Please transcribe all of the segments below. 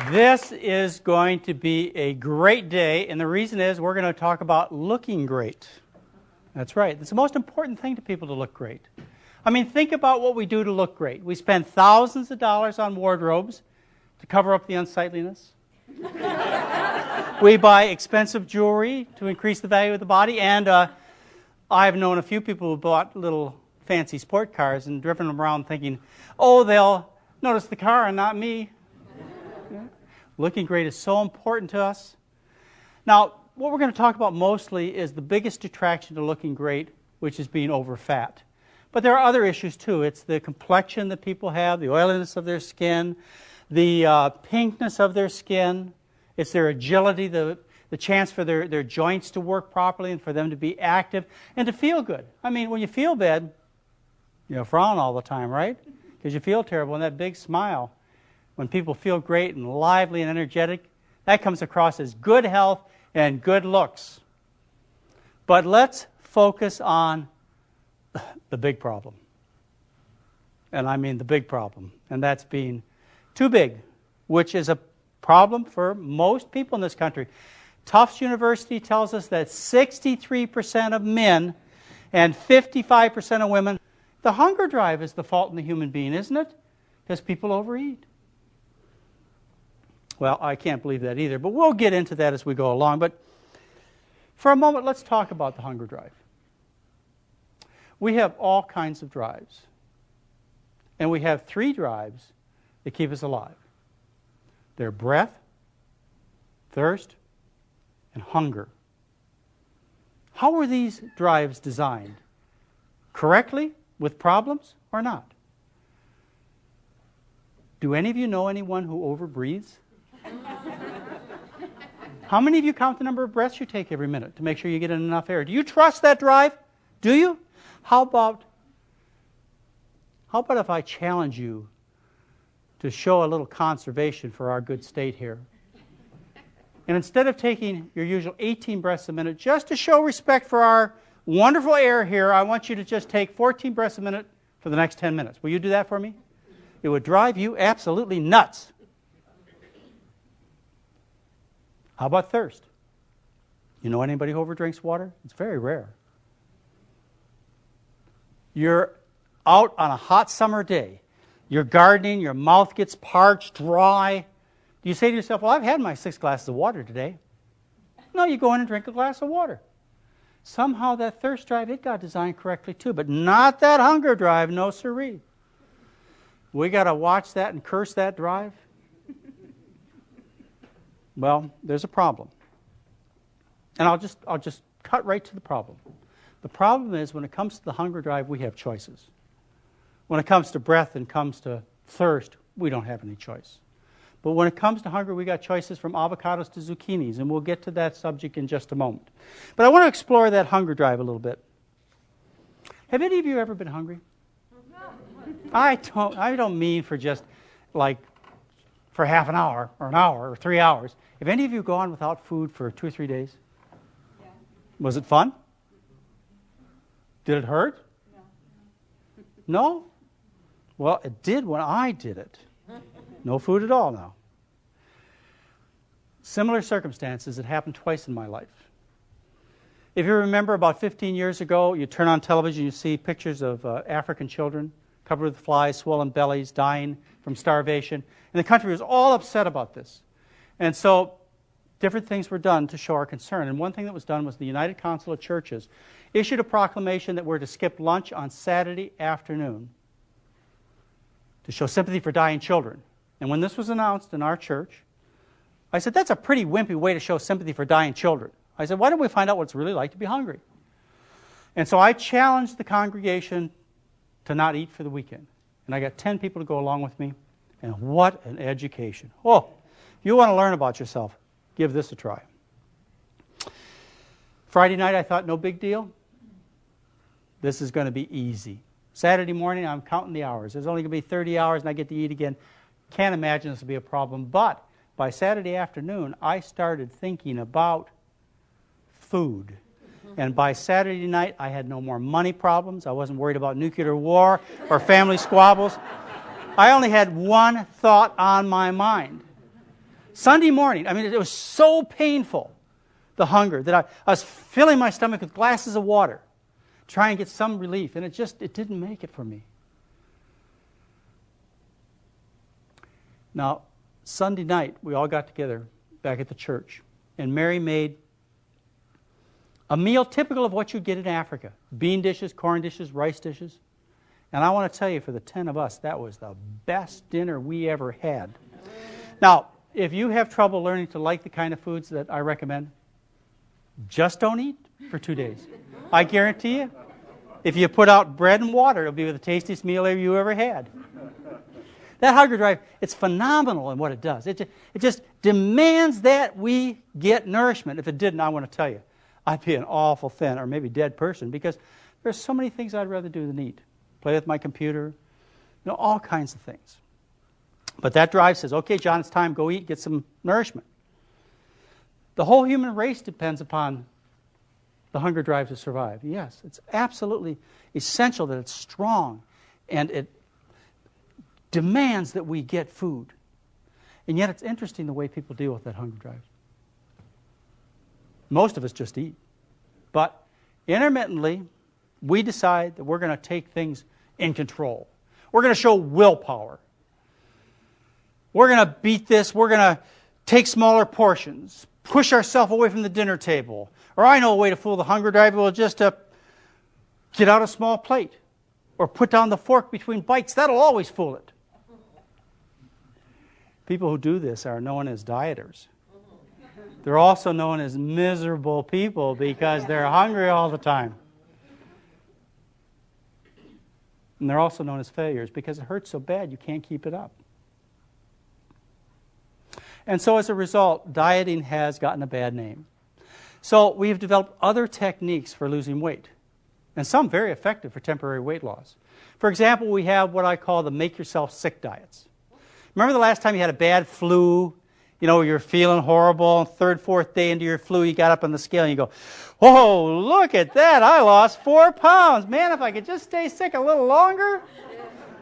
This is going to be a great day, and the reason is we're going to talk about looking great. That's right. It's the most important thing to people to look great. I mean, think about what we do to look great. We spend thousands of dollars on wardrobes to cover up the unsightliness. We buy expensive jewelry to increase the value of the body, and I've known a few people who bought little fancy sport cars and driven them around thinking, oh, they'll notice the car and not me. Yeah. Looking great is so important to us. Now, what we're going to talk about mostly is the biggest detraction to looking great, which is being over fat. But there are other issues too. It's the complexion that people have, the oiliness of their skin, the pinkness of their skin. It's their agility, the chance for their joints to work properly and for them to be active and to feel good. I mean, when you feel bad, you frown all the time, right? Because you feel terrible. And that big smile, when people feel great and lively and energetic, that comes across as good health and good looks. But let's focus on the big problem. And I mean the big problem. And that's being too big, which is a problem for most people in this country. Tufts University tells us that 63% of men and 55% of women, the hunger drive is the fault in the human being, isn't it? Because people overeat. Well, I can't believe that either, but we'll get into that as we go along. But for a moment, let's talk about the hunger drive. We have all kinds of drives. And we have 3 drives that keep us alive. They're breath, thirst, and hunger. How were these drives designed? Correctly, with problems, or not? Do any of you know anyone who overbreathes? How many of you count the number of breaths you take every minute to make sure you get in enough air? Do you trust that drive? Do you? How about if I challenge you to show a little conservation for our good state here? And instead of taking your usual 18 breaths a minute, just to show respect for our wonderful air here, I want you to just take 14 breaths a minute for the next 10 minutes. Will you do that for me? It would drive you absolutely nuts. How about thirst? You know anybody who overdrinks water? It's very rare. You're out on a hot summer day. You're gardening, your mouth gets parched, dry. Do you say to yourself, well, I've had my 6 glasses of water today? No, you go in and drink a glass of water. Somehow that thirst drive, it got designed correctly too, but not that hunger drive, no siree. We got to watch that and curse that drive. Well, there's a problem. And I'll just cut right to the problem. The problem is when it comes to the hunger drive, we have choices. When it comes to breath and comes to thirst, we don't have any choice. But when it comes to hunger, we got choices from avocados to zucchinis, and we'll get to that subject in just a moment. But I want to explore that hunger drive a little bit. Have any of you ever been hungry? I don't mean for just like for half an hour or 3 hours. Have any of you gone without food for 2 or 3 days? Yeah. Was it fun? Did it hurt? No? Well, it did when I did it. No food at all now. Similar circumstances that happened twice in my life. If you remember, about 15 years ago, you turn on television, you see pictures of African children covered with flies, swollen bellies, dying from starvation. And the country was all upset about this. And so different things were done to show our concern. And one thing that was done was the United Council of Churches issued a proclamation that we're to skip lunch on Saturday afternoon to show sympathy for dying children. And when this was announced in our church, I said, that's a pretty wimpy way to show sympathy for dying children. I said, why don't we find out what it's really like to be hungry? And so I challenged the congregation to not eat for the weekend. And I got 10 people to go along with me. And what an education. Oh, if you want to learn about yourself, give this a try. Friday night, I thought, no big deal. This is going to be easy. Saturday morning, I'm counting the hours. There's only going to be 30 hours and I get to eat again. Can't imagine this will be a problem. But by Saturday afternoon, I started thinking about food. And by Saturday night, I had no more money problems. I wasn't worried about nuclear war or family squabbles. I only had one thought on my mind. Sunday morning, I mean, it was so painful, the hunger, that I was filling my stomach with glasses of water, trying to get some relief, and it didn't make it for me. Now, Sunday night, we all got together back at the church, and Mary made a meal typical of what you get in Africa. Bean dishes, corn dishes, rice dishes. And I want to tell you, for the 10 of us, that was the best dinner we ever had. Now, if you have trouble learning to like the kind of foods that I recommend, just don't eat for 2 days. I guarantee you, if you put out bread and water, it'll be the tastiest meal you ever had. That hunger drive, it's phenomenal in what it does. It just demands that we get nourishment. If it didn't, I want to tell you, I'd be an awful thin or maybe dead person, because there's so many things I'd rather do than eat. Play with my computer, all kinds of things. But that drive says, okay, John, it's time, go eat, get some nourishment. The whole human race depends upon the hunger drive to survive. Yes, it's absolutely essential that it's strong, and it demands that we get food. And yet it's interesting the way people deal with that hunger drive. Most of us just eat. But intermittently, we decide that we're going to take things in control. We're going to show willpower. We're going to beat this. We're going to take smaller portions, push ourselves away from the dinner table. Or I know a way to fool the hunger drive. We'll just get out a small plate or put down the fork between bites. That'll always fool it. People who do this are known as dieters. They're also known as miserable people because they're hungry all the time. And they're also known as failures because it hurts so bad you can't keep it up. And so as a result, dieting has gotten a bad name. So we've developed other techniques for losing weight, and some very effective for temporary weight loss. For example, we have what I call the make-yourself-sick diets. Remember the last time you had a bad flu? You're feeling horrible, and third, fourth day into your flu, you got up on the scale and you go, "Whoa, look at that, I lost 4 pounds. Man, if I could just stay sick a little longer,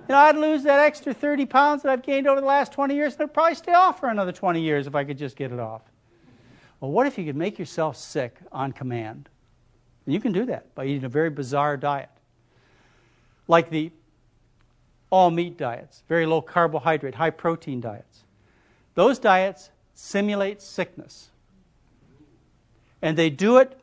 I'd lose that extra 30 pounds that I've gained over the last 20 years, and I'd probably stay off for another 20 years if I could just get it off." Well, what if you could make yourself sick on command? And you can do that by eating a very bizarre diet, like the all-meat diets, very low carbohydrate, high protein diets. Those diets simulate sickness. And they do it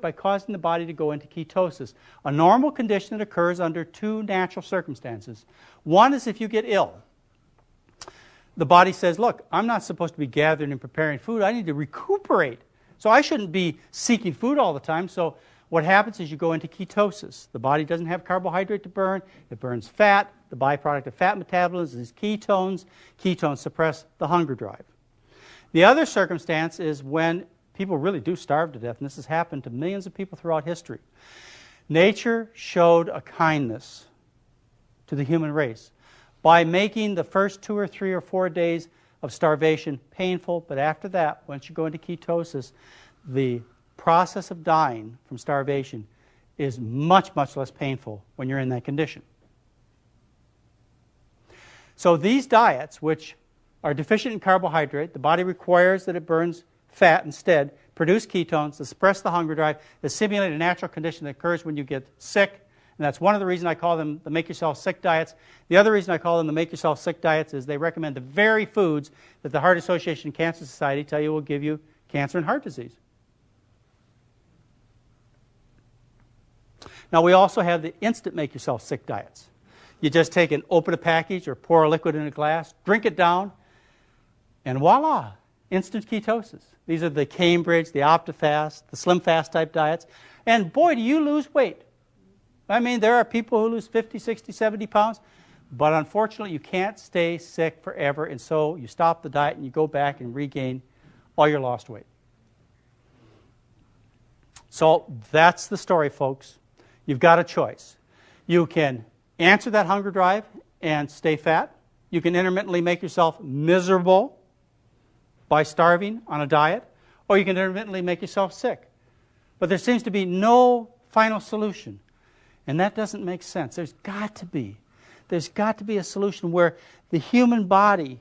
by causing the body to go into ketosis, a normal condition that occurs under 2 natural circumstances. One is if you get ill. The body says, look, I'm not supposed to be gathering and preparing food. I need to recuperate. So I shouldn't be seeking food all the time. So what happens is you go into ketosis. The body doesn't have carbohydrate to burn. It burns fat. The byproduct of fat metabolism is ketones. Ketones suppress the hunger drive. The other circumstance is when people really do starve to death, and this has happened to millions of people throughout history. Nature showed a kindness to the human race by making the first 2 or 3 or 4 days of starvation painful, but after that, once you go into ketosis, the process of dying from starvation is much, much less painful when you're in that condition. So these diets, which are deficient in carbohydrate, the body requires that it burns fat instead, produce ketones to suppress the hunger drive, to simulate a natural condition that occurs when you get sick. And that's one of the reasons I call them the make-yourself-sick diets. The other reason I call them the make-yourself-sick diets is they recommend the very foods that the Heart Association and Cancer Society tell you will give you cancer and heart disease. Now, we also have the instant make-yourself-sick diets. You just open a package or pour a liquid in a glass, drink it down, and voila, instant ketosis. These are the Cambridge, the OptiFast, the Slim Fast type diets. And boy, do you lose weight. I mean, there are people who lose 50, 60, 70 pounds, but unfortunately you can't stay sick forever, and so you stop the diet and you go back and regain all your lost weight. So that's the story, folks. You've got a choice. You can answer that hunger drive and stay fat. You can intermittently make yourself miserable by starving on a diet, or you can intermittently make yourself sick. But there seems to be no final solution, and that doesn't make sense. There's got to be a solution where the human body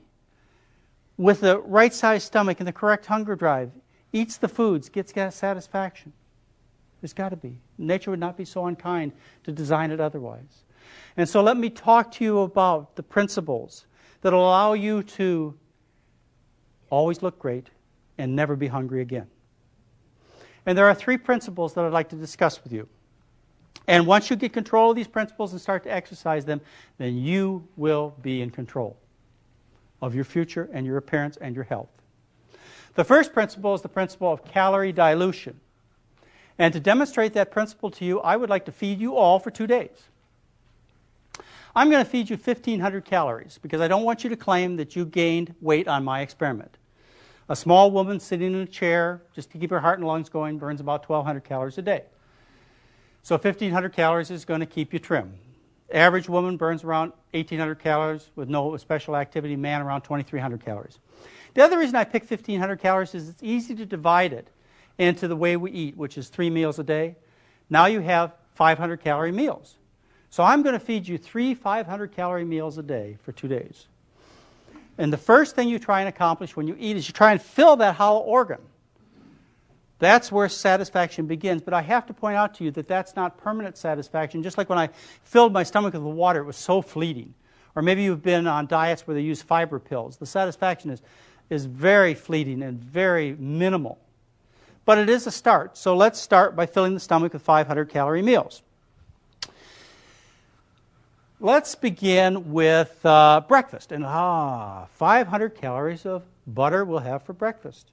with the right-sized stomach and the correct hunger drive, eats the foods, gets satisfaction. There's got to be. Nature would not be so unkind to design it otherwise. And so let me talk to you about the principles that will allow you to always look great and never be hungry again. And there are 3 principles that I'd like to discuss with you. And once you get control of these principles and start to exercise them, then you will be in control of your future and your appearance and your health. The first principle is the principle of calorie dilution. And to demonstrate that principle to you, I would like to feed you all for 2 days. I'm going to feed you 1,500 calories because I don't want you to claim that you gained weight on my experiment. A small woman sitting in a chair, just to keep her heart and lungs going, burns about 1,200 calories a day. So 1,500 calories is going to keep you trim. Average woman burns around 1,800 calories with no special activity. Man, around 2,300 calories. The other reason I picked 1,500 calories is it's easy to divide it into the way we eat, which is 3 meals a day. Now you have 500-calorie meals. So I'm going to feed you 3 500-calorie meals a day for 2 days. And the first thing you try and accomplish when you eat is you try and fill that hollow organ. That's where satisfaction begins. But I have to point out to you that that's not permanent satisfaction. Just like when I filled my stomach with water, it was so fleeting. Or maybe you've been on diets where they use fiber pills. The satisfaction is very fleeting and very minimal. But it is a start. So let's start by filling the stomach with 500-calorie meals. Let's begin with breakfast. And 500 calories of butter we'll have for breakfast.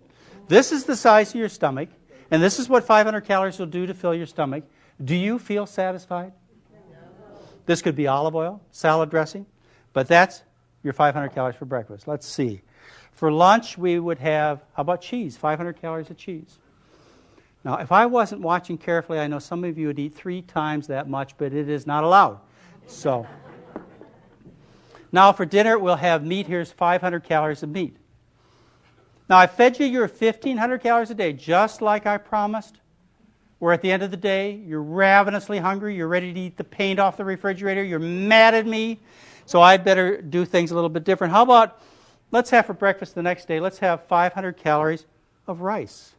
This is the size of your stomach, and this is what 500 calories will do to fill your stomach. Do you feel satisfied? No. This could be olive oil, salad dressing, but that's your 500 calories for breakfast. Let's see. For lunch, we would have, how about cheese? 500 calories of cheese. Now, if I wasn't watching carefully, I know some of you would eat 3 times that much, but it is not allowed. So, now for dinner, we'll have meat. Here's 500 calories of meat. Now, I fed you your 1,500 calories a day, just like I promised. Where at the end of the day, you're ravenously hungry, you're ready to eat the paint off the refrigerator, you're mad at me, so I'd better do things a little bit different. How about, let's have for breakfast the next day, let's have 500 calories of rice.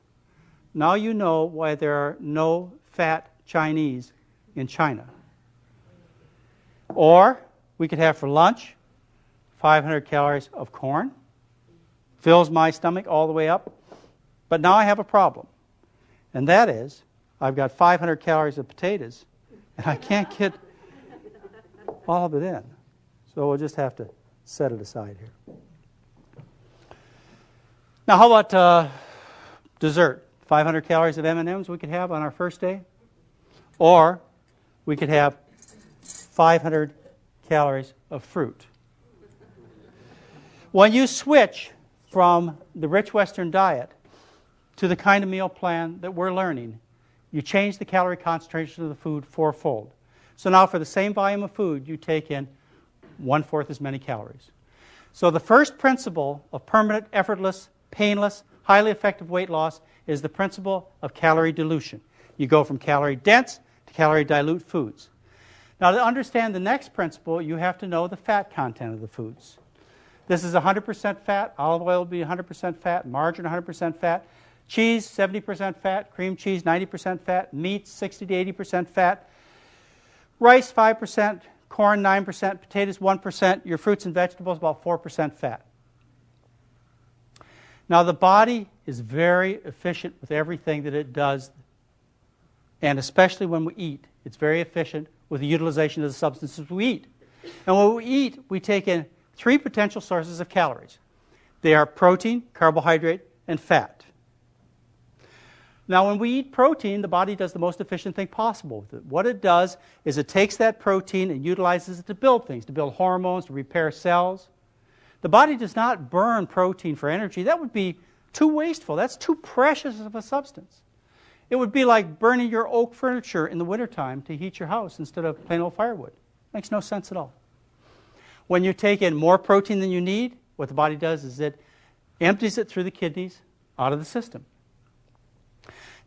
Now you know why there are no fat Chinese in China. Or we could have for lunch 500 calories of corn. Fills my stomach all the way up. But now I have a problem. And that is, I've got 500 calories of potatoes, and I can't get all of it in. So we'll just have to set it aside here. Now how about dessert? 500 calories of M&Ms we could have on our first day. Or we could have 500 calories of fruit. When you switch from the rich Western diet to the kind of meal plan that we're learning, you change the calorie concentration of the food 4-fold. So now for the same volume of food, you take in 1/4 as many calories. So the first principle of permanent, effortless, painless, highly effective weight loss is the principle of calorie dilution. You go from calorie dense to calorie dilute foods. Now to understand the next principle, you have to know the fat content of the foods. This is 100% fat. Olive oil will be 100% fat. Margarine 100% fat. Cheese 70% fat. Cream cheese 90% fat. Meat 60 to 80% fat. Rice 5%. Corn 9%. Potatoes 1%. Your fruits and vegetables about 4% fat. Now the body is very efficient with everything that it does, and especially when we eat. It's very efficient with the utilization of the substances we eat. And when we eat, we take in 3 potential sources of calories. They are protein, carbohydrate, and fat. Now, when we eat protein, the body does the most efficient thing possible with it. What it does is it takes that protein and utilizes it to build things, to build hormones, to repair cells. The body does not burn protein for energy. That would be too wasteful. That's too precious of a substance. It would be like burning your oak furniture in the wintertime to heat your house instead of plain old firewood. Makes no sense at all. When you take in more protein than you need, what the body does is it empties it through the kidneys out of the system.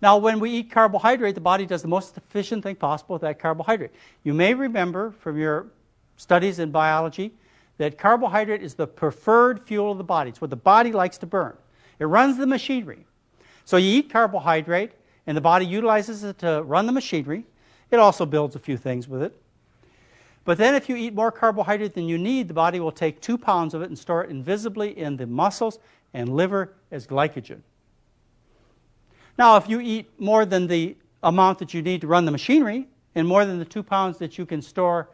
Now, when we eat carbohydrate, the body does the most efficient thing possible with that carbohydrate. You may remember from your studies in biology that carbohydrate is the preferred fuel of the body. It's what the body likes to burn. It runs the machinery. So you eat carbohydrate, and the body utilizes it to run the machinery. It also builds a few things with it. But then if you eat more carbohydrate than you need, the body will take 2 pounds of it and store it invisibly in the muscles and liver as glycogen. Now, if you eat more than the amount that you need to run the machinery, and more than the 2 pounds that you can store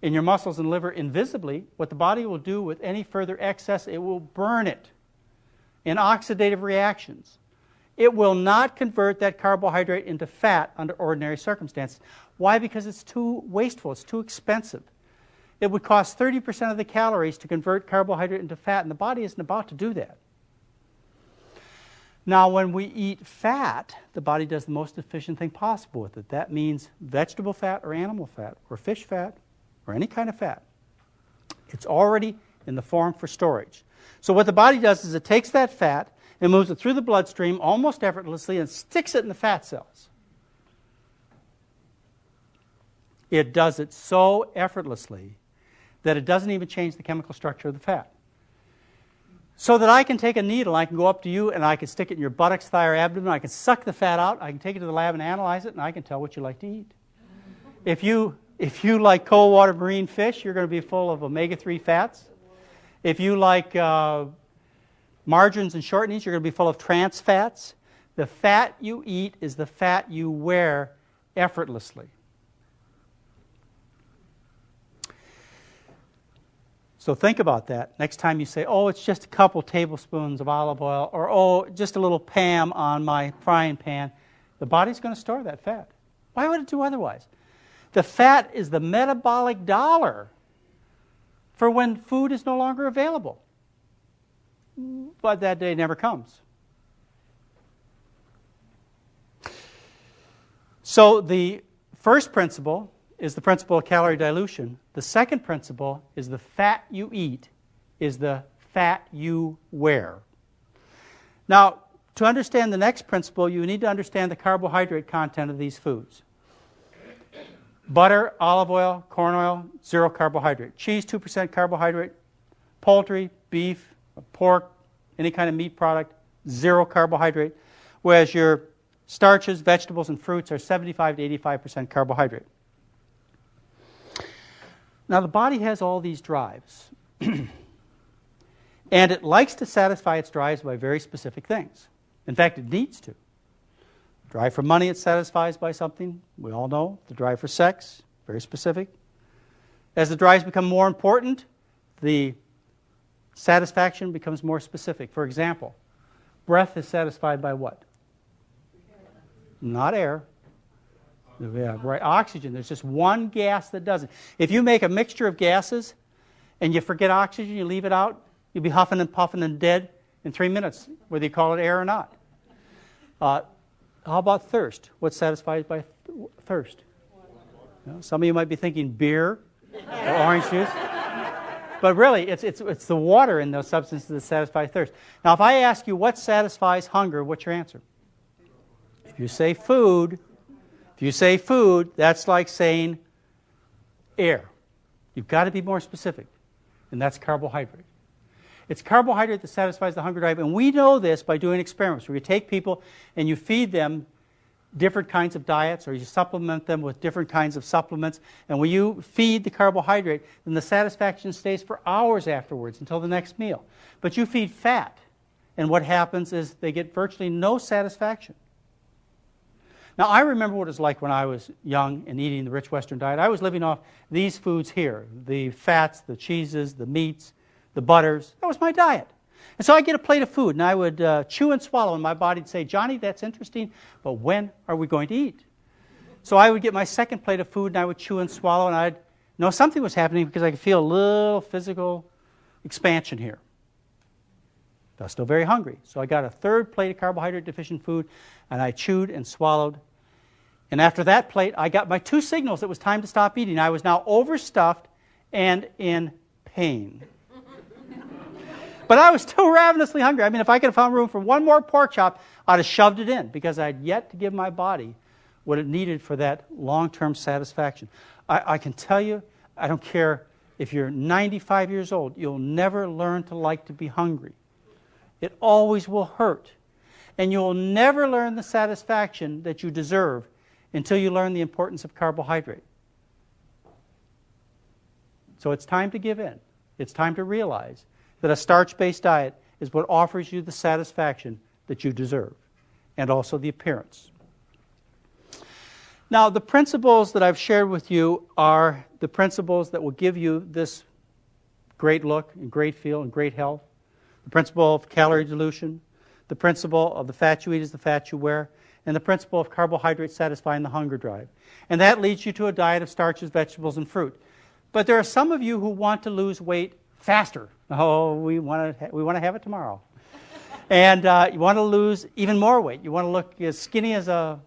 in your muscles and liver invisibly, what the body will do with any further excess, it will burn it in oxidative reactions. It will not convert that carbohydrate into fat under ordinary circumstances. Why? Because it's too wasteful. It's too expensive. It would cost 30% of the calories to convert carbohydrate into fat, and the body isn't about to do that. Now, when we eat fat, the body does the most efficient thing possible with it. That means vegetable fat or animal fat or fish fat or any kind of fat. It's already in the form for storage. So what the body does is it takes that fat and moves it through the bloodstream almost effortlessly and sticks it in the fat cells. It does it so effortlessly that it doesn't even change the chemical structure of the fat. So that I can take a needle, I can go up to you and I can stick it in your buttocks, thigh, or abdomen, I can suck the fat out, I can take it to the lab and analyze it, and I can tell what you like to eat. If you like cold water marine fish, you're going to be full of omega-3 fats. If you like margarines and shortenings, you're going to be full of trans fats. The fat you eat is the fat you wear effortlessly. So think about that. Next time you say, oh, it's just a couple tablespoons of olive oil, or oh, just a little Pam on my frying pan, the body's going to store that fat. Why would it do otherwise? The fat is the metabolic dollar for when food is no longer available. But that day never comes. So the first principle is the principle of calorie dilution. The second principle is the fat you eat is the fat you wear. Now, to understand the next principle, you need to understand the carbohydrate content of these foods. Butter, olive oil, corn oil, 0 carbohydrate. Cheese, 2% carbohydrate. Poultry, beef, pork, any kind of meat product, 0 carbohydrate. Whereas your starches, vegetables, and fruits are 75 to 85% carbohydrate. Now, the body has all these drives. And it likes to satisfy its drives by very specific things. In fact, it needs to. Drive for money it satisfies by something. We all know. The drive for sex, very specific. As the drives become more important, the satisfaction becomes more specific. For example, breath is satisfied by what? Not air. Yeah, right. Oxygen. There's just one gas that does it. If you make a mixture of gases and you forget oxygen, you leave it out, you'll be huffing and puffing and dead in 3 minutes, whether you call it air or not. How about thirst? What's satisfied by thirst? You know, some of you might be thinking beer or orange juice. But really, it's the water in those substances that satisfy thirst. Now, if I ask you what satisfies hunger, what's your answer? If you say food, that's like saying air. You've got to be more specific, and that's carbohydrate. It's carbohydrate that satisfies the hunger drive, and we know this by doing experiments where you take people and you feed them different kinds of diets, or you supplement them with different kinds of supplements, and when you feed the carbohydrate, then the satisfaction stays for hours afterwards until the next meal. But you feed fat, and what happens is they get virtually no satisfaction. Now, I remember what it was like when I was young and eating the rich Western diet. I was living off these foods here, the fats, the cheeses, the meats, the butters. That was my diet. And so I'd get a plate of food, and I would chew and swallow, and my body would say, Johnny, that's interesting, but when are we going to eat? So I would get my second plate of food, and I would chew and swallow, and I'd know something was happening because I could feel a little physical expansion here. I was still very hungry. So I got a third plate of carbohydrate-deficient food, and I chewed and swallowed. And after that plate, I got my 2 signals. It was time to stop eating. I was now overstuffed and in pain. But I was still ravenously hungry. I mean, if I could have found room for one more pork chop, I'd have shoved it in because I'd yet to give my body what it needed for that long-term satisfaction. I can tell you, I don't care if you're 95 years old, you'll never learn to like to be hungry. It always will hurt. And you'll never learn the satisfaction that you deserve until you learn the importance of carbohydrate. So it's time to give in. It's time to realize that a starch-based diet is what offers you the satisfaction that you deserve, and also the appearance. Now, the principles that I've shared with you are the principles that will give you this great look and great feel and great health. The principle of calorie dilution, the principle of the fat you eat is the fat you wear, and the principle of carbohydrates satisfying the hunger drive. And that leads you to a diet of starches, vegetables, and fruit. But there are some of you who want to lose weight faster. Oh, we want to have it tomorrow. And you want to lose even more weight. You want to look as skinny as a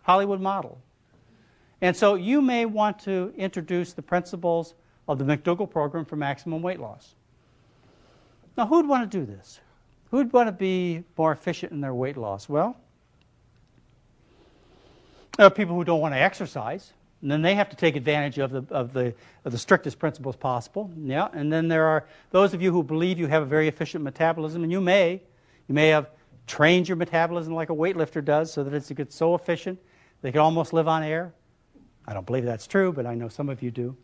Hollywood model. And so you may want to introduce the principles of the McDougall program for maximum weight loss. Now, who'd want to do this? Who'd want to be more efficient in their weight loss? Well, there are people who don't want to exercise, and then they have to take advantage of the strictest principles possible. Yeah, and then there are those of you who believe you have a very efficient metabolism, and you may have trained your metabolism like a weightlifter does, so that it gets so efficient they can almost live on air. I don't believe that's true, but I know some of you do.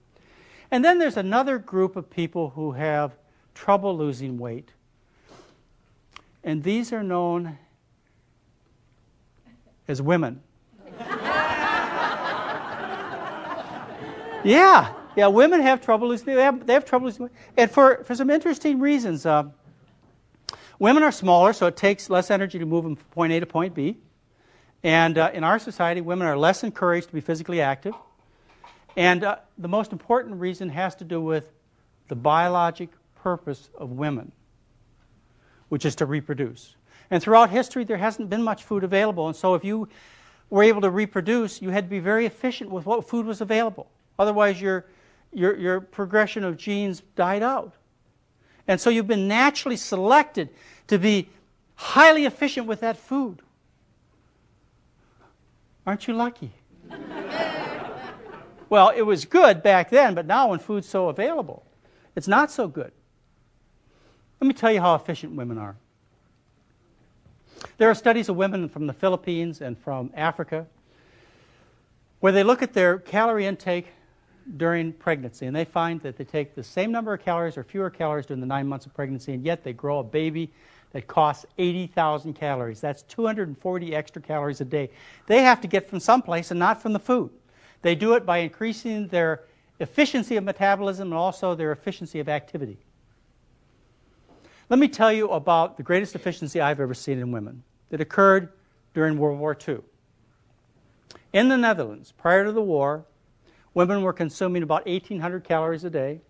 And then there's another group of people who have trouble losing weight. And these are known as women. Yeah, women have trouble losing. They have trouble losing weight, and for some interesting reasons. Women are smaller, so it takes less energy to move from point A to point B. And in our society, women are less encouraged to be physically active. And the most important reason has to do with the biologic purpose of women, which is to reproduce. And throughout history, there hasn't been much food available. And so if you were able to reproduce, you had to be very efficient with what food was available. Otherwise, your progression of genes died out. And so you've been naturally selected to be highly efficient with that food. Aren't you lucky? Well, it was good back then, but now when food's so available, it's not so good. Let me tell you how efficient women are. There are studies of women from the Philippines and from Africa where they look at their calorie intake during pregnancy, and they find that they take the same number of calories or fewer calories during the 9 months of pregnancy, and yet they grow a baby that costs 80,000 calories. That's 240 extra calories a day. They have to get from someplace and not from the food. They do it by increasing their efficiency of metabolism and also their efficiency of activity. Let me tell you about the greatest efficiency I've ever seen in women. It occurred during World War II. In the Netherlands, prior to the war, women were consuming about 1,800 calories a day.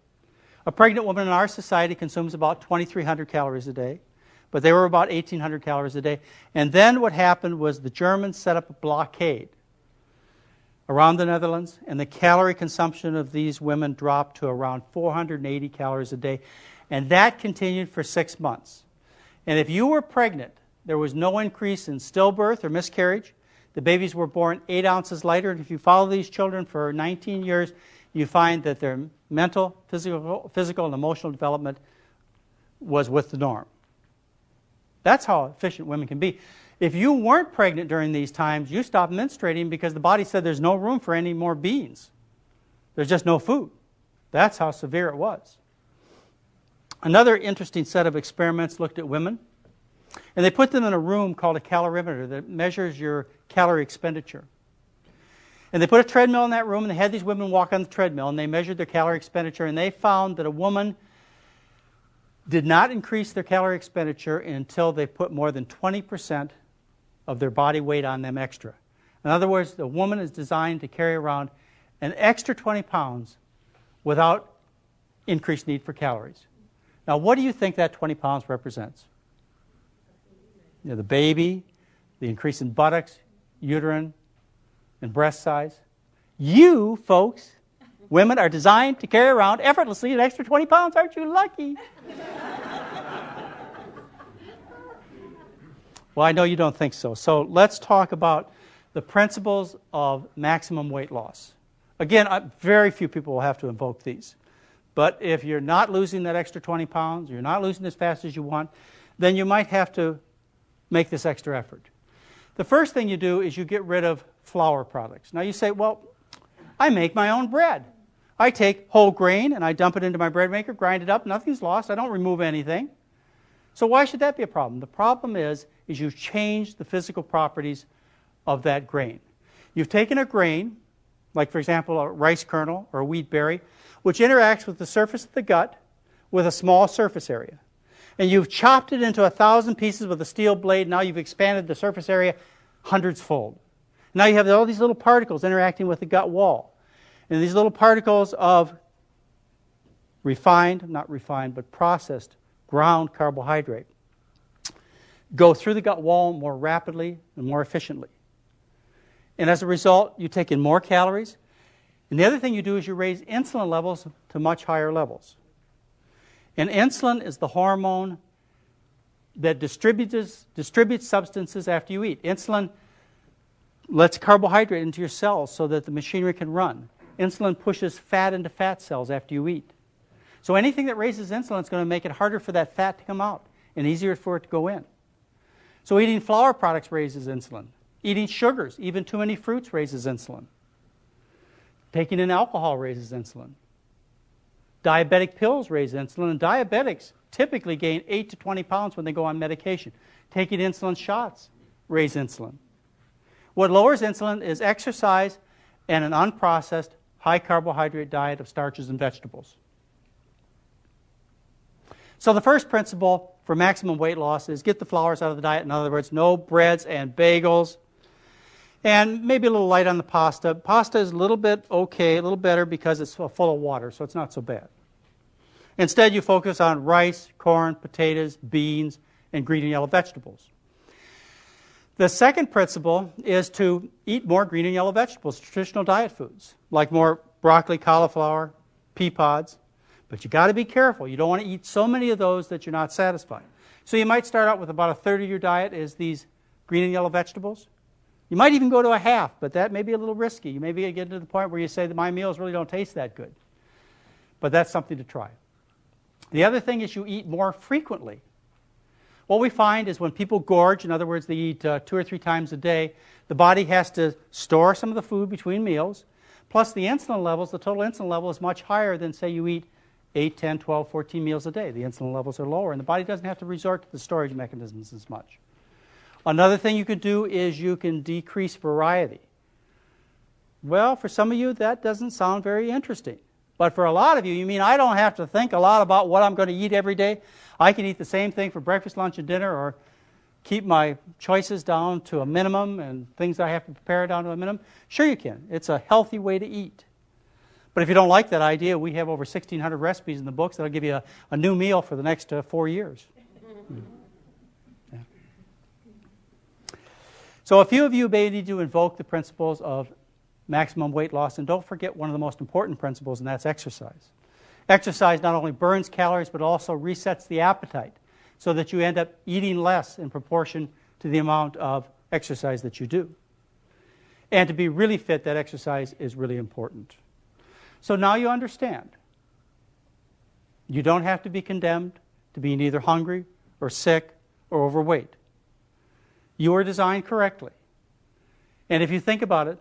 A pregnant woman in our society consumes about 2,300 calories a day, but they were about 1,800 calories a day. And then what happened was the Germans set up a blockade around the Netherlands, and the calorie consumption of these women dropped to around 480 calories a day. And that continued for 6 months. And if you were pregnant, there was no increase in stillbirth or miscarriage. The babies were born 8 ounces lighter. And if you follow these children for 19 years, you find that their mental, physical, and emotional development was with the norm. That's how efficient women can be. If you weren't pregnant during these times, you stopped menstruating because the body said there's no room for any more beans. There's just no food. That's how severe it was. Another interesting set of experiments looked at women, and they put them in a room called a calorimeter that measures your calorie expenditure. And they put a treadmill in that room, and they had these women walk on the treadmill, and they measured their calorie expenditure, and they found that a woman did not increase their calorie expenditure until they put more than 20% of their body weight on them extra. In other words, the woman is designed to carry around an extra 20 pounds without increased need for calories. Now, what do you think that 20 pounds represents? The baby, the increase in buttocks, uterine, and breast size. You, folks, women, are designed to carry around effortlessly an extra 20 pounds. Aren't you lucky? Well, I know you don't think so. So let's talk about the principles of maximum weight loss. Again, very few people will have to invoke these. But if you're not losing that extra 20 pounds, you're not losing as fast as you want, then you might have to make this extra effort. The first thing you do is you get rid of flour products. Now you say, well, I make my own bread. I take whole grain and I dump it into my bread maker, grind it up, nothing's lost, I don't remove anything. So why should that be a problem? The problem is you've changed the physical properties of that grain. You've taken a grain, like for example a rice kernel or a wheat berry, which interacts with the surface of the gut with a small surface area. And you've chopped it into 1,000 pieces with a steel blade. Now you've expanded the surface area hundreds-fold. Now you have all these little particles interacting with the gut wall. And these little particles of not refined, but processed ground carbohydrate go through the gut wall more rapidly and more efficiently. And as a result, you take in more calories. And the other thing you do is you raise insulin levels to much higher levels. And insulin is the hormone that distributes substances after you eat. Insulin lets carbohydrate into your cells so that the machinery can run. Insulin pushes fat into fat cells after you eat. So anything that raises insulin is going to make it harder for that fat to come out and easier for it to go in. So eating flour products raises insulin. Eating sugars, even too many fruits, raises insulin. Taking in alcohol raises insulin. Diabetic pills raise insulin, and diabetics typically gain 8 to 20 pounds when they go on medication. Taking insulin shots raise insulin. What lowers insulin is exercise and an unprocessed, high-carbohydrate diet of starches and vegetables. So the first principle for maximum weight loss is get the flours out of the diet. In other words, no breads and bagels. And maybe a little light on the pasta. Pasta is a little bit okay, a little better because it's full of water, so it's not so bad. Instead, you focus on rice, corn, potatoes, beans, and green and yellow vegetables. The second principle is to eat more green and yellow vegetables, traditional diet foods, like more broccoli, cauliflower, pea pods. But you got to be careful. You don't want to eat so many of those that you're not satisfied. So you might start out with about a third of your diet is these green and yellow vegetables. You might even go to a half, but that may be a little risky. You may be getting to the point where you say that my meals really don't taste that good. But that's something to try. The other thing is you eat more frequently. What we find is when people gorge, in other words, they eat 2 or 3 times a day, the body has to store some of the food between meals. Plus the insulin levels, the total insulin level is much higher than, say, you eat 8, 10, 12, 14 meals a day. The insulin levels are lower, and the body doesn't have to resort to the storage mechanisms as much. Another thing you can do is you can decrease variety. Well, for some of you, that doesn't sound very interesting. But for a lot of you, you mean I don't have to think a lot about what I'm going to eat every day? I can eat the same thing for breakfast, lunch, and dinner, or keep my choices down to a minimum and things I have to prepare down to a minimum? Sure you can. It's a healthy way to eat. But if you don't like that idea, we have over 1,600 recipes in the books that will give you a new meal for the next 4 years. Yeah. So a few of you may need to invoke the principles of maximum weight loss, and don't forget one of the most important principles, and that's exercise. Exercise not only burns calories, but also resets the appetite so that you end up eating less in proportion to the amount of exercise that you do. And to be really fit, that exercise is really important. So now you understand. You don't have to be condemned to being either hungry or sick or overweight. You are designed correctly. And if you think about it,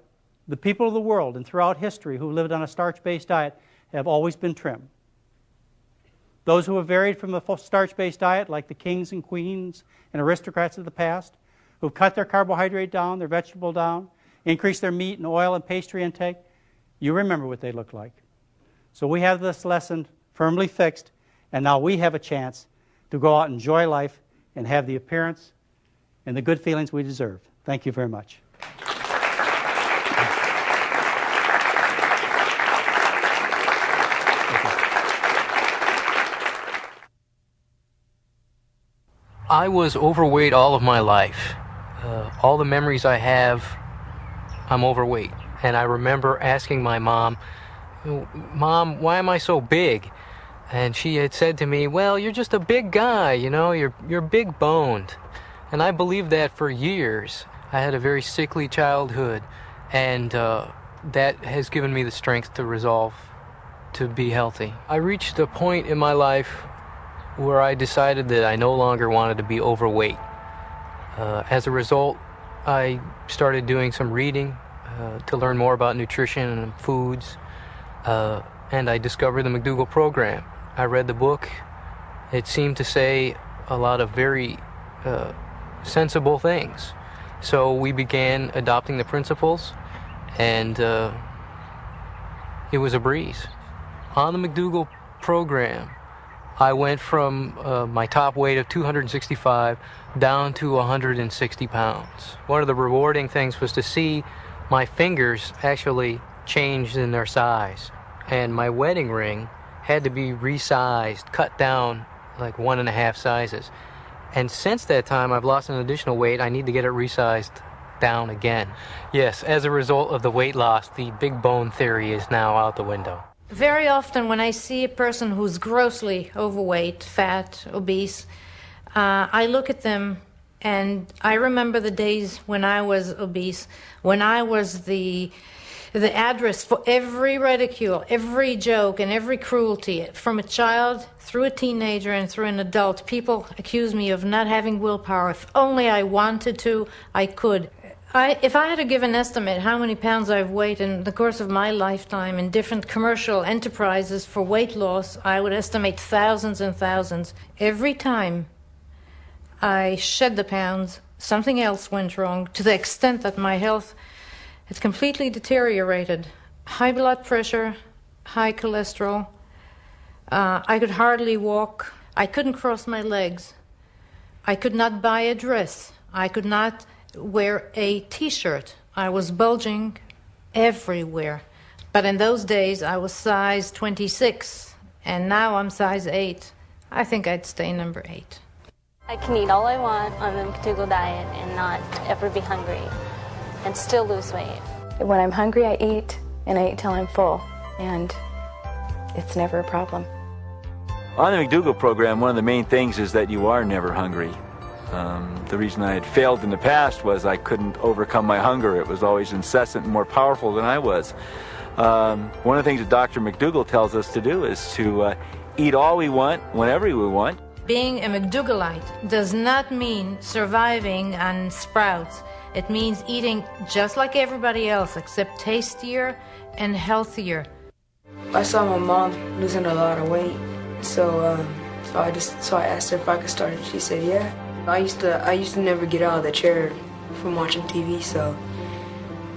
the people of the world and throughout history who lived on a starch-based diet have always been trim. Those who have varied from the starch-based diet, like the kings and queens and aristocrats of the past, who've cut their carbohydrate down, their vegetable down, increased their meat and oil and pastry intake, you remember what they look like. So we have this lesson firmly fixed, and now we have a chance to go out and enjoy life and have the appearance and the good feelings we deserve. Thank you very much. I was overweight all of my life. All the memories I have, I'm overweight. And I remember asking my mom, "Mom, why am I so big?" And she had said to me, "Well, you're just a big guy, you know, you're big boned." And I believed that for years. I had a very sickly childhood, and that has given me the strength to resolve to be healthy. I reached a point in my life where I decided that I no longer wanted to be overweight. As a result, I started doing some reading to learn more about nutrition and foods, and I discovered the McDougall program. I read the book. It seemed to say a lot of very sensible things. So we began adopting the principles, and it was a breeze. On the McDougall program, I went from my top weight of 265 down to 160 pounds. One of the rewarding things was to see my fingers actually changed in their size. And my wedding ring had to be resized, cut down like 1.5 sizes. And since that time, I've lost an additional weight. I need to get it resized down again. Yes, as a result of the weight loss, the big bone theory is now out the window. Very often when I see a person who's grossly overweight, fat, obese, I look at them and I remember the days when I was obese, when I was the address for every ridicule, every joke, and every cruelty. From a child, through a teenager, and through an adult, people accuse me of not having willpower. If only I wanted to, I could. If I had to give an estimate how many pounds I've weighed in the course of my lifetime in different commercial enterprises for weight loss, I would estimate thousands and thousands. Every time I shed the pounds, something else went wrong, to the extent that my health had completely deteriorated. High blood pressure, high cholesterol. I could hardly walk. I couldn't cross my legs. I could not buy a dress. I could not wear a t-shirt. I was bulging everywhere. But in those days, I was size 26, and now I'm size 8. I think I'd stay number 8. I can eat all I want on the McDougall diet and not ever be hungry and still lose weight. When I'm hungry, I eat, and I eat till I'm full, and it's never a problem. On the McDougall program, one of the main things is that you are never hungry. The reason I had failed in the past was I couldn't overcome my hunger. It was always incessant and more powerful than I was. One of the things that Dr. McDougall tells us to do is to eat all we want, whenever we want. Being a McDougallite does not mean surviving on sprouts. It means eating just like everybody else, except tastier and healthier. I saw my mom losing a lot of weight, so I asked her if I could start, and she said yeah. I used to never get out of the chair from watching TV, so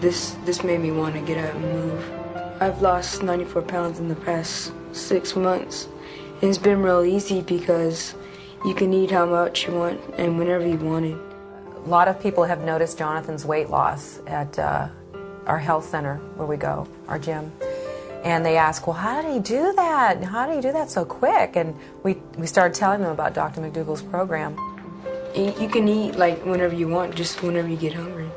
this made me want to get out and move. I've lost 94 pounds in the past 6 months, and it's been real easy because you can eat how much you want and whenever you want it. A lot of people have noticed Jonathan's weight loss at our health center where we go, our gym. And they ask, well, how did he do that? How did he do that so quick? And we started telling them about Dr. McDougall's program. You can eat like whenever you want, just whenever you get hungry.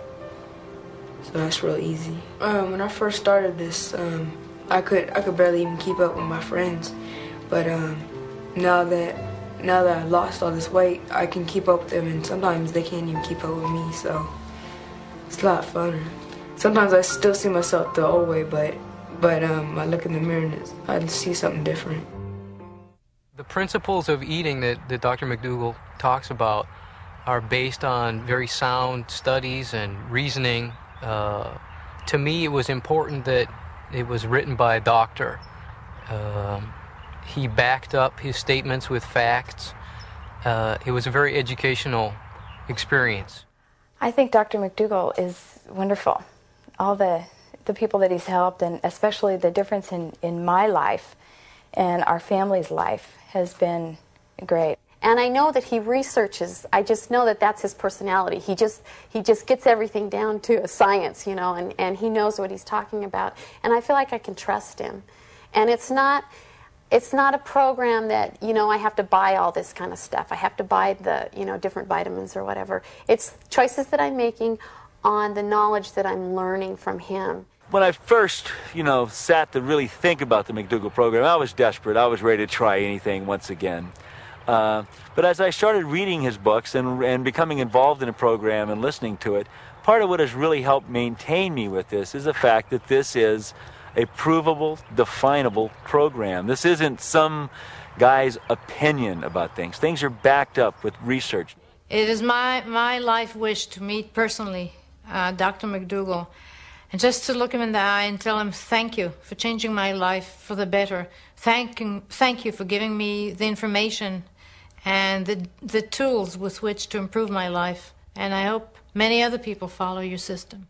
So that's real easy. When I first started this, I could barely even keep up with my friends. But now that I lost all this weight, I can keep up with them, and sometimes they can't even keep up with me, so it's a lot funner. Sometimes I still see myself the old way, but I look in the mirror and I see something different. The principles of eating that Dr. McDougall talks about are based on very sound studies and reasoning. To me, it was important that it was written by a doctor. He backed up his statements with facts. It was a very educational experience. I think Dr. McDougall is wonderful. All the people that he's helped, and especially the difference in my life and our family's life has been great. And I know that he researches. I just know that that's his personality. He just gets everything down to a science, you know, and he knows what he's talking about. And I feel like I can trust him. And it's not a program that, you know, I have to buy all this kind of stuff. I have to buy the, you know, different vitamins or whatever. It's choices that I'm making on the knowledge that I'm learning from him. When I first, sat to really think about the McDougall program, I was desperate. I was ready to try anything once again. But as I started reading his books and becoming involved in the program and listening to it, part of what has really helped maintain me with this is the fact that this is a provable, definable program. This isn't some guy's opinion about things. Things are backed up with research. It is my life wish to meet personally Dr. McDougall, and just to look him in the eye and tell him thank you for changing my life for the better. Thank you for giving me the information and the tools with which to improve my life. And I hope many other people follow your system.